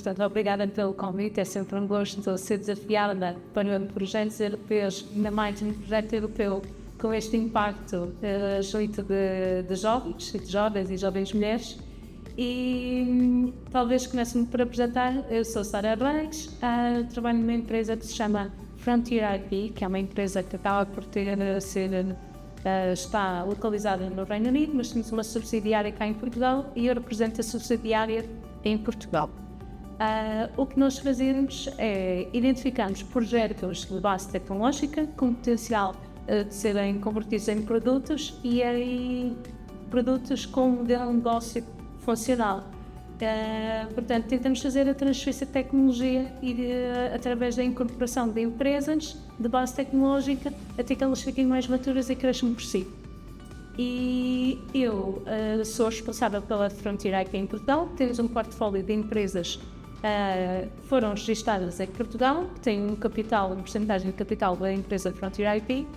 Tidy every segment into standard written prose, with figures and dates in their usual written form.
portanto, obrigada pelo convite. É sempre um gosto ser desafiada para projetos europeus, ainda mais um projeto europeu com este impacto junto de jovens e jovens mulheres. E talvez comece-me por apresentar. Eu sou Sara Ranks, trabalho numa empresa que se chama Frontier IP, que é uma empresa que acaba por está localizada no Reino Unido, mas temos uma subsidiária cá em Portugal e eu represento a subsidiária em Portugal. O que nós fazemos é identificarmos projetos de base tecnológica com potencial de serem convertidos em produtos e em produtos com um modelo de negócio funcional. Portanto, tentamos fazer a transferência de tecnologia através da incorporação de empresas de base tecnológica até que elas fiquem mais maturas e cresçam por si. E eu sou responsável pela Frontier IP em Portugal. Temos um portfólio de empresas que foram registradas em Portugal, que têm uma porcentagem de capital da empresa Frontier IP.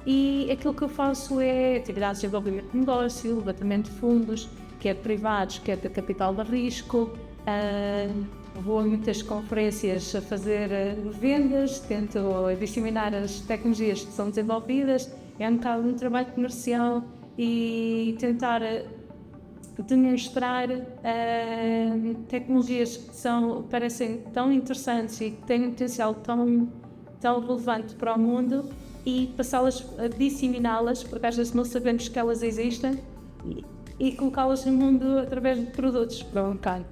E aquilo que eu faço é atividades de desenvolvimento de negócio, levantamento de fundos, quer privados, quer de capital de risco. Vou a muitas conferências a fazer vendas, tento disseminar as tecnologias que são desenvolvidas. É um bocado um trabalho comercial e tentar demonstrar tecnologias que parecem tão interessantes e que têm um potencial tão relevante para o mundo e passá-las, disseminá-las, porque às vezes não sabemos que elas existem, e colocá-las no mundo através de produtos para o mercado.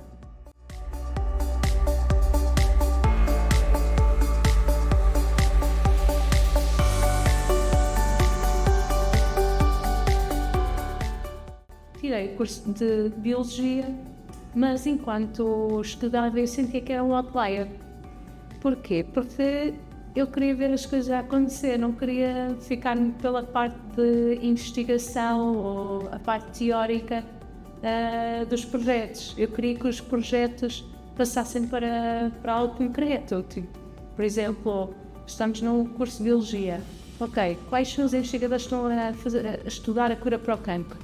Tirei o curso de Biologia, mas enquanto estudava eu sentia que era um outlier. Porquê? Porque eu queria ver as coisas a acontecer, não queria ficar pela parte de investigação ou a parte teórica dos projetos. Eu queria que os projetos passassem para algo concreto. Tipo, por exemplo, estamos num curso de Biologia. Ok, quais são os investigadores que estão a estudar a cura para o cancro?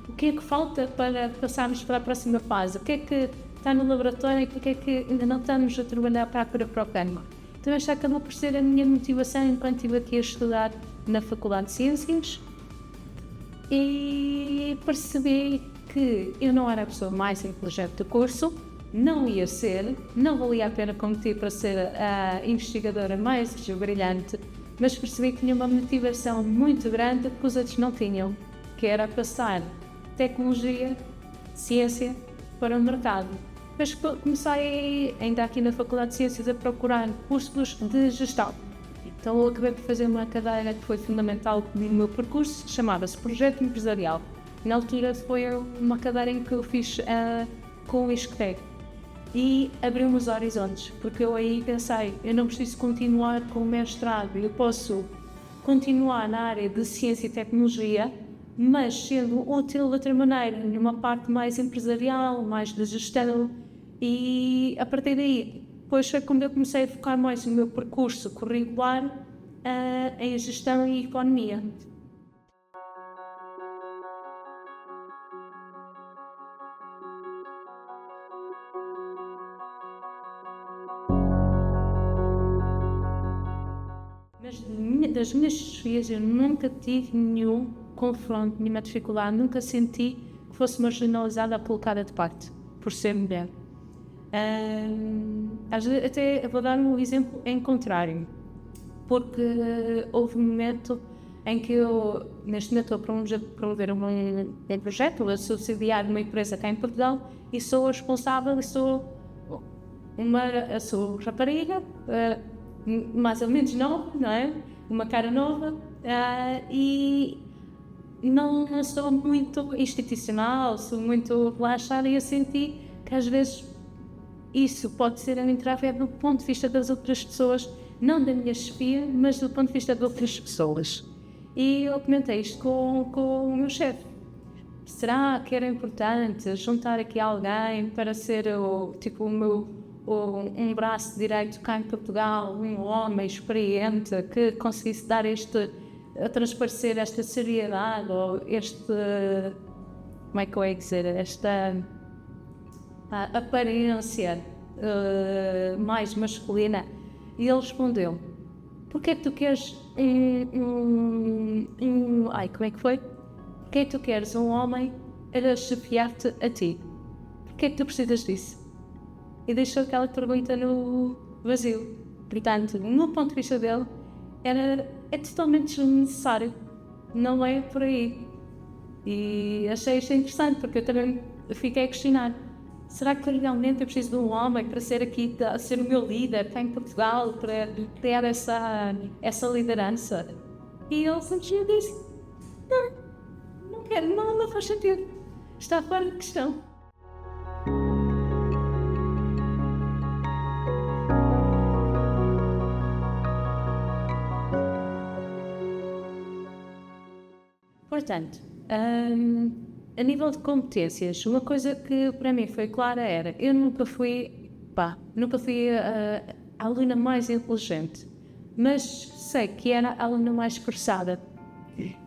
O que é que falta para passarmos para a próxima fase? O que é que está no laboratório e o que é que ainda não estamos a trabalhar para a cura para o cancro? Então esta acabou por ser a minha motivação enquanto estive aqui a estudar na Faculdade de Ciências e percebi que eu não era a pessoa mais inteligente do curso, não ia ser, não valia a pena competir para ser a investigadora mais brilhante, mas percebi que tinha uma motivação muito grande que os outros não tinham, que era passar tecnologia, ciência para o mercado. Mas comecei, ainda aqui na Faculdade de Ciências, a procurar cursos de gestão. Então eu acabei por fazer uma cadeira que foi fundamental no meu percurso, chamava-se Projeto Empresarial. Na altura foi uma cadeira em que eu fiz com o ISCTE e abriu-me os horizontes, porque eu aí pensei, eu não preciso continuar com o mestrado, eu posso continuar na área de ciência e tecnologia, mas sendo útil de outra maneira, numa parte mais empresarial, mais de gestão. E a partir daí, depois foi quando eu comecei a focar mais no meu percurso curricular em gestão e economia. Mas das minhas desafios eu nunca tive nenhum confronto, nenhuma dificuldade, nunca senti que fosse marginalizada ou colocada de parte, por ser mulher. Às vezes, até vou dar um exemplo em contrário, porque houve um momento em que eu, neste momento, estou a promover um projeto, a subsidiar uma empresa cá em Portugal e sou responsável, sou rapariga, mais ou menos nova, não é? Uma cara nova, e não sou muito institucional, sou muito relaxada e eu senti que às vezes isso pode ser um entrave do ponto de vista das outras pessoas, não da minha chefia, mas do ponto de vista de outras pessoas. E eu comentei isto com o meu chefe. Será que era importante juntar aqui alguém para ser um braço direito cá em Portugal, um homem experiente que conseguisse dar transparecer esta seriedade ou como é que eu ia dizer, esta aparência mais masculina, e ele respondeu: porque é que tu queres como é que foi? Porque é que tu queres um homem a chefiar-te a ti? Porque é que tu precisas disso? E deixou aquela pergunta no vazio. Portanto, no ponto de vista dele, é totalmente desnecessário. Não é por aí. E achei isto interessante, porque eu também fiquei a questionar: será que realmente eu preciso de um homem para ser aqui, a ser o meu líder cá em Portugal, para ter essa liderança? E ele simplesmente disse: não quero, não faz sentido. Está fora de questão. Portanto, a nível de competências, uma coisa que para mim foi clara era: eu nunca fui a aluna mais inteligente, mas sei que era a aluna mais esforçada.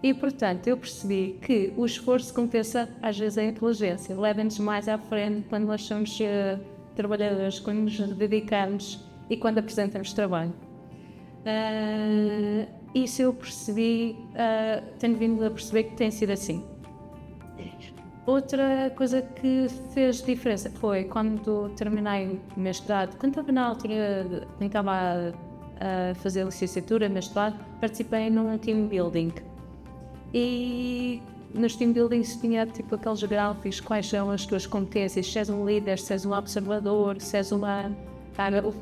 E, portanto, eu percebi que o esforço compensa às vezes a inteligência, leva-nos mais à frente quando nós somos trabalhadores, quando nos dedicamos e quando apresentamos trabalho. Isso eu percebi, tenho vindo a perceber que tem sido assim. Outra coisa que fez diferença foi quando terminei o mestrado, quando estava na altura, quando estava a fazer licenciatura, mestrado, participei num team building. E nos team buildings tinha tipo aqueles gráficos: quais são as tuas competências, se és um líder, se és um observador, se és o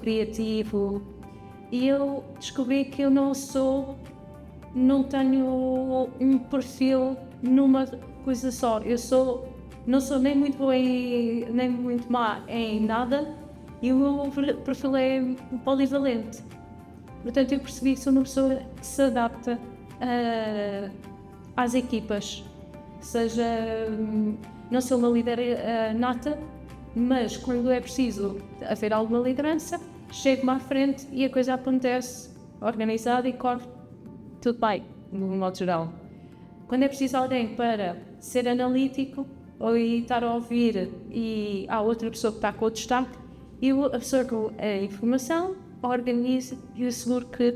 criativo. E eu descobri que eu não tenho um perfil numa coisa só. Não sou nem muito boa nem muito má em nada, e o meu perfil é polivalente. Portanto, eu percebi que sou uma pessoa que se adapta às equipas. Não sou uma líder nata, mas quando é preciso haver alguma liderança, chego-me à frente e a coisa acontece organizada e corre tudo bem, no modo geral. Quando é preciso alguém para ser analítico ou estar a ouvir e há outra pessoa que está com o destaque, eu absorvo a informação, organizo e asseguro que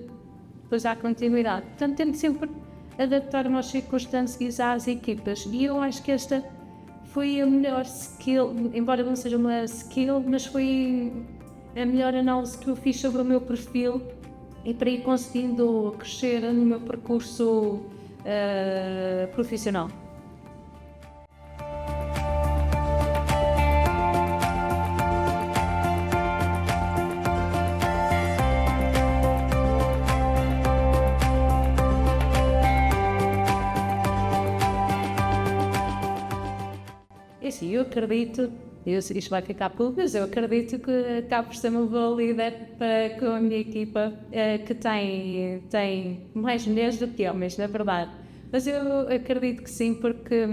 depois há continuidade. Portanto, tento sempre adaptar-me às circunstâncias, às equipas, e eu acho que esta foi a melhor skill, embora não seja uma skill, mas foi a melhor análise que eu fiz sobre o meu perfil e para ir conseguindo crescer no meu percurso profissional. Assim, eu acredito, isto vai ficar público, mas eu acredito que acabo por ser uma boa líder com a minha equipa, que tem mais mulheres do que homens, na verdade. Mas eu acredito que sim, porque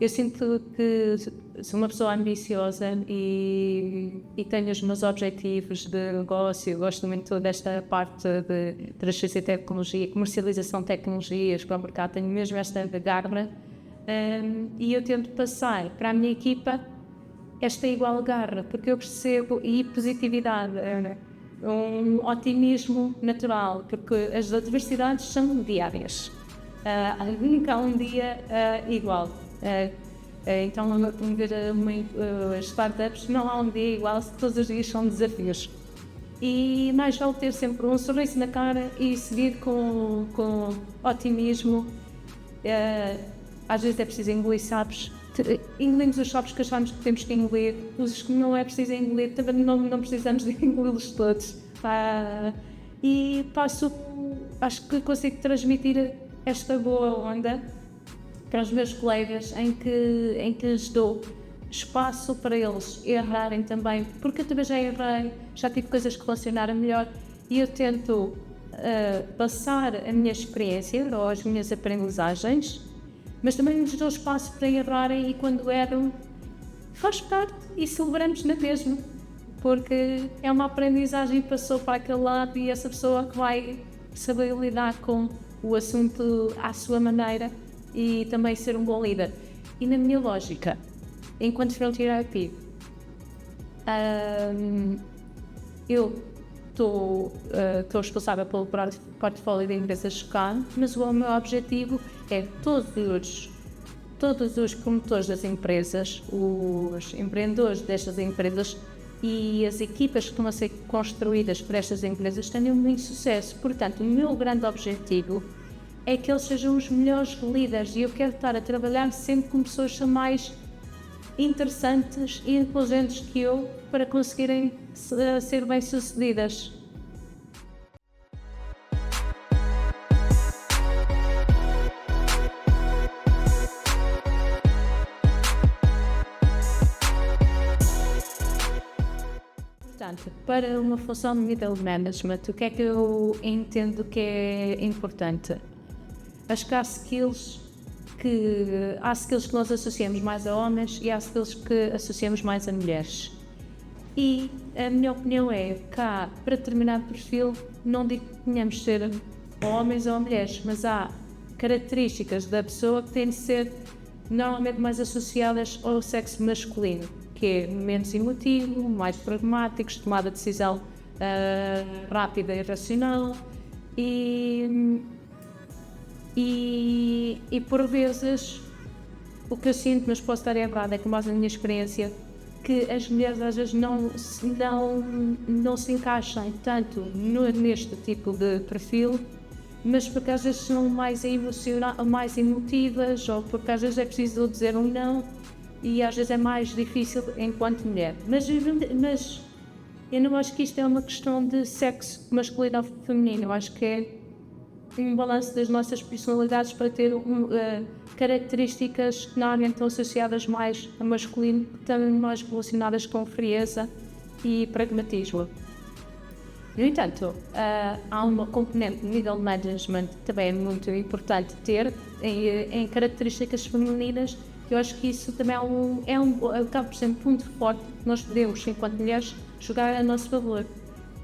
eu sinto que sou uma pessoa ambiciosa e tenho os meus objetivos de negócio. Eu gosto muito desta parte de transferência de tecnologia, comercialização de tecnologias para o mercado. Tenho mesmo esta garra. E eu tento passar para a minha equipa esta igual garra, porque eu percebo, e positividade, um otimismo natural, porque as adversidades são diárias, nunca há um dia igual. Então, as startups não há um dia igual, todos os dias são desafios. E mais vale ter sempre um sorriso na cara e seguir com otimismo. Às vezes é preciso engolir sapos. Engolimos os sapos que achamos que temos que engolir. Os que não é preciso engolir, também não precisamos de engoli-los todos. E acho que consigo transmitir esta boa onda para os meus colegas, em que lhes dou espaço para eles errarem também, porque eu também já errei, já tive coisas que funcionaram melhor, e eu tento passar a minha experiência ou as minhas aprendizagens, mas também lhes dou espaço para errarem, e quando erram, faz parte e celebramos na mesma, porque é uma aprendizagem que passou para aquele lado, e essa pessoa que vai saber lidar com o assunto à sua maneira e também ser um bom líder. E na minha lógica, enquanto Frontier IP, Eu estou responsável pelo portfólio de empresas cá, mas o meu objetivo é todos os promotores das empresas, os empreendedores destas empresas e as equipas que estão a ser construídas por estas empresas tenham muito sucesso. Portanto, o meu grande objetivo é que eles sejam os melhores líderes e eu quero estar a trabalhar sempre com pessoas que são mais interessantes e inteligentes que eu para conseguirem ser bem-sucedidas. Portanto, para uma função de middle management, o que é que eu entendo que é importante? Acho que há skills que nós associamos mais a homens e há skills que associamos mais a mulheres. E a minha opinião é que para determinado perfil, não digo que tenhamos de ser homens ou mulheres, mas há características da pessoa que têm de ser normalmente mais associadas ao sexo masculino, que é menos emotivo, mais pragmáticos, tomada de decisão rápida e racional e por vezes o que eu sinto, mas posso estar errado, é que mais na minha experiência, que as mulheres às vezes não se encaixam tanto neste tipo de perfil, mas porque às vezes são mais emotivas ou porque às vezes é preciso dizer um não e às vezes é mais difícil enquanto mulher. Mas eu não acho que isto é uma questão de sexo masculino ou feminino, eu acho que é um balanço das nossas personalidades para ter características que normalmente estão associadas mais a masculino, também mais relacionadas com frieza e pragmatismo. No entanto, há uma componente de middle management que também é muito importante ter em características femininas. Eu acho que isso também acaba por ser um ponto forte que nós podemos, enquanto mulheres, jogar a nosso favor,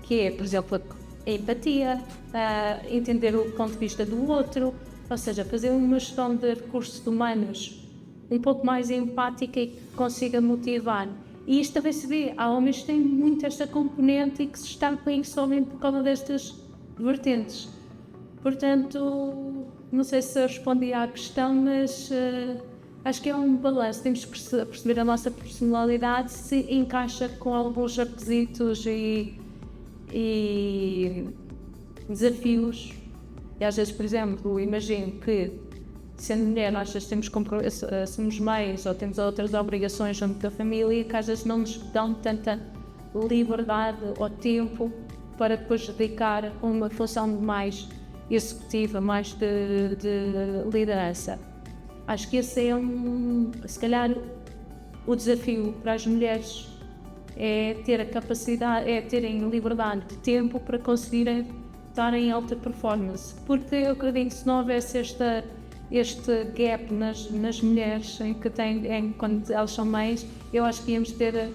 que é, por exemplo, a empatia, entender o ponto de vista do outro, ou seja, fazer uma gestão de recursos humanos um pouco mais empática e que consiga motivar. E isto também se vê, há homens que têm muito esta componente e que se estancam somente por causa destas vertentes. Portanto, não sei se eu respondi à questão, mas acho que é um balanço. Temos que perceber a nossa personalidade se encaixa com alguns requisitos e desafios. E às vezes, por exemplo, imagino que, sendo mulher, nós somos mães ou temos outras obrigações junto da família que às vezes não nos dão tanta liberdade ou tempo para depois dedicar a uma função mais executiva, mais de liderança. Acho que esse é se calhar, o desafio para as mulheres é ter a capacidade, é terem liberdade de tempo para conseguirem estar em alta performance. Porque eu acredito que se não houvesse este gap nas mulheres quando elas são mães, eu acho que íamos ter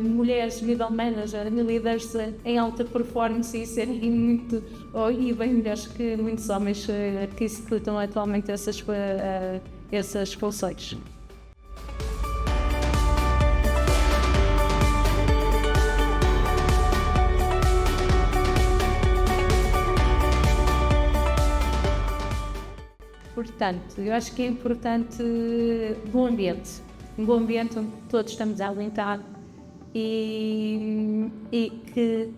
mulheres middle manager, líderes em alta performance e serem muito, e bem melhores que muitos homens que executam atualmente essas funções. Portanto, eu acho que é importante um bom ambiente onde todos estamos a aguentar e que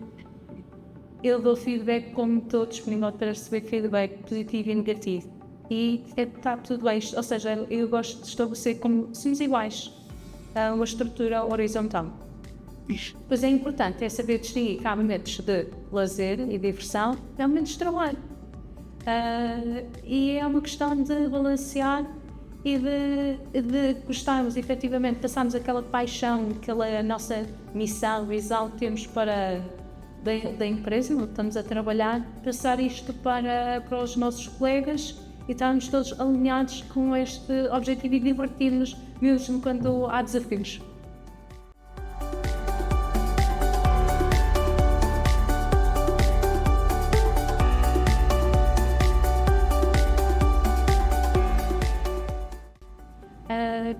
eu dou feedback como estou disponível para receber feedback positivo e negativo. E está tudo bem, ou seja, eu gosto de estabelecer como somos iguais, uma estrutura horizontal. Pois é importante saber distinguir que há momentos de lazer e diversão e há momentos de trabalho. E é uma questão de balancear e de gostarmos, efetivamente, passarmos aquela paixão, aquela nossa missão, visão que temos da empresa onde estamos a trabalhar, passar isto para os nossos colegas e estarmos todos alinhados com este objetivo e divertir-nos mesmo quando há desafios.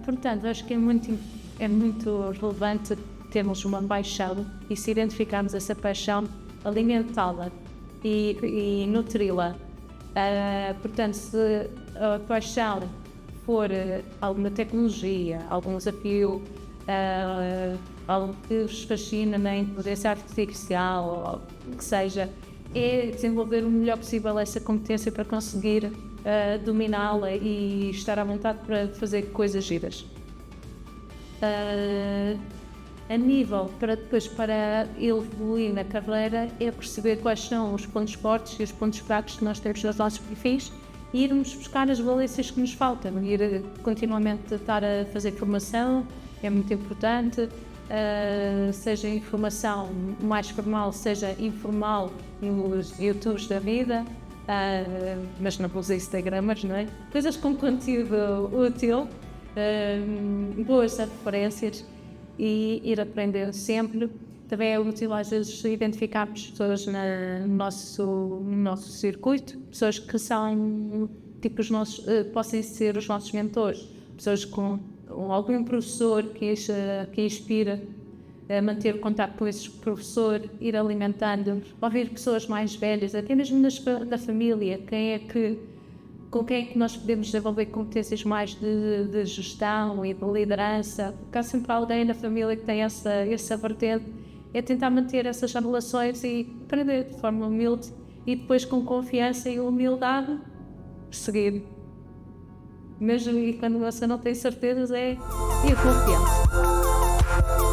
Portanto, acho que é muito relevante temos uma paixão e se identificarmos essa paixão, alimentá-la e nutri-la. Portanto, se a paixão for alguma tecnologia, algum desafio, algo que vos fascina na inteligência artificial, ou o que seja, é desenvolver o melhor possível essa competência para conseguir dominá-la e estar à vontade para fazer coisas giras. A nível para evoluir na carreira é perceber quais são os pontos fortes e os pontos fracos que nós temos nos nossos perfis e irmos buscar as valências que nos faltam, ir continuamente estar a fazer formação é muito importante, seja informação mais formal, seja informal nos YouTubes da vida, mas não vou usar Instagramers, não é? Coisas com conteúdo útil, boas referências e ir aprendendo sempre. Também é útil às vezes identificarmos pessoas no nosso circuito, pessoas que são tipo possam ser os nossos mentores, pessoas com algum professor que inspira a manter o contato com esse professor, ir alimentando, ouvir pessoas mais velhas, até mesmo na família, com quem é que nós podemos desenvolver competências mais de gestão e de liderança, porque há sempre alguém na família que tem essa vertente, é tentar manter essas relações e aprender de forma humilde e depois com confiança e humildade seguir. Mesmo e quando você não tem certezas, é a confiança.